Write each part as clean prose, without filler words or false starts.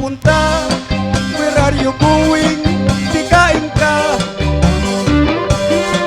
pupunta? Where are you going? Di kain ka.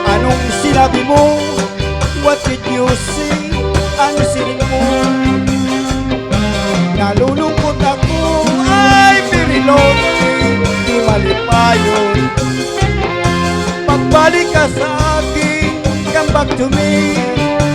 Anong sinabi mo? What did you say? Ano sining mo? Nalulungkot ako, ay very lonely. Di malipayon. Pagbalik ka sa akin, come back to me,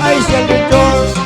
I shall return.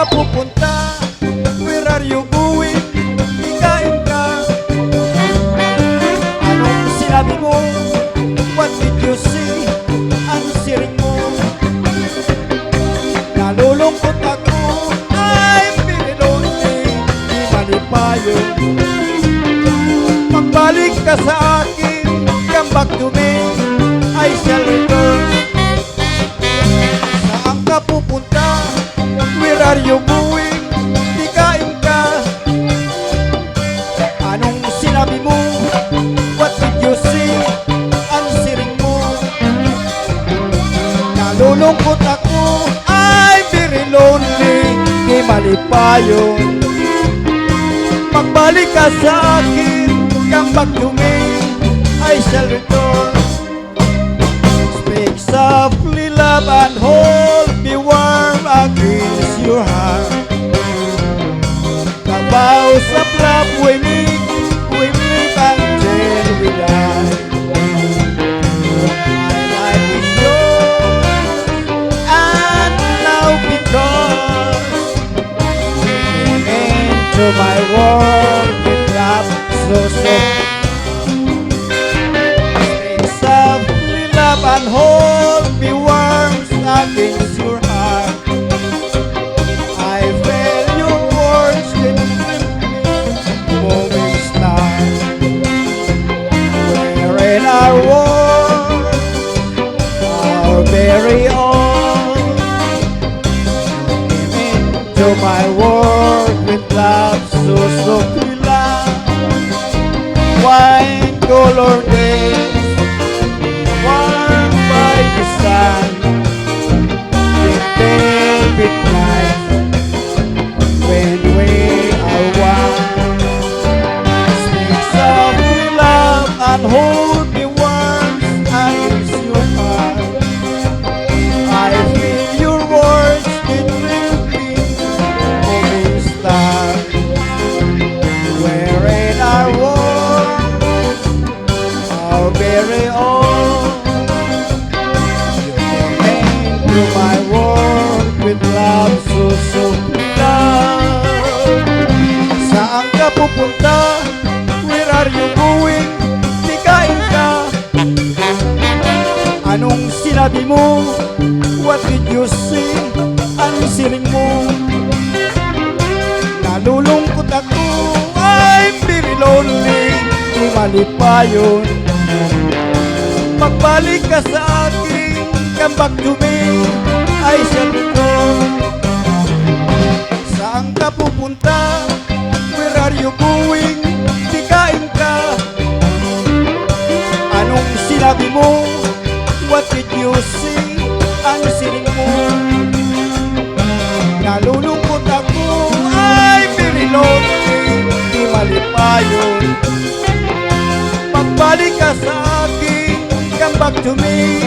ka pupunta? Where are you going? Ikain ka. Anong sinabi mo? What did you say? Ang siring mo. Nalulungkot ako, I'm very lonely. Di malipayo. Magbalik ka sa akin, come back to me, I shall return. Saan ka pupunta? Where are you going? Di kain ka. Anong sinabi mo? What did you say? Ang siring mo. Nalulungkot ako, I'm very lonely. Di malipayon. Magbalik ka sa akin, come back to me, I shall return. Speak softly, love, and hold me warm against your heart. The vows of love we live until we die. My life is yours, and now because you came into my world with love so soft. Speak softly, love, and hold me warm against your heart. I feel your words that grip me, moving star. We're in our world, our very own. Came into my world with love so softly, love. Wine color days, warmed by the sun, with velvet nights, when we are one. Speak softly, love, and hold me warm against your heart. I feel your words that thrill me, moving star. We're in our world, our very own. You came into my world with love so softly, love. Saan ka pupunta? Where are you going? Di kain ka. Anong sinabi mo? What did you say? Ang siring mo. Nalulungkot ako, I'm very lonely. Di malipayon. Magbalik ka sa akin, come back to me, I shall return. Saan ka pupunta? Where are you going? Di kain ka. Anong sinabi mo? What did you say? Ang siring mo. Nalulungkot ako, I'm very lonely. Di malipayon. Magbalik ka sa akin, come back to me,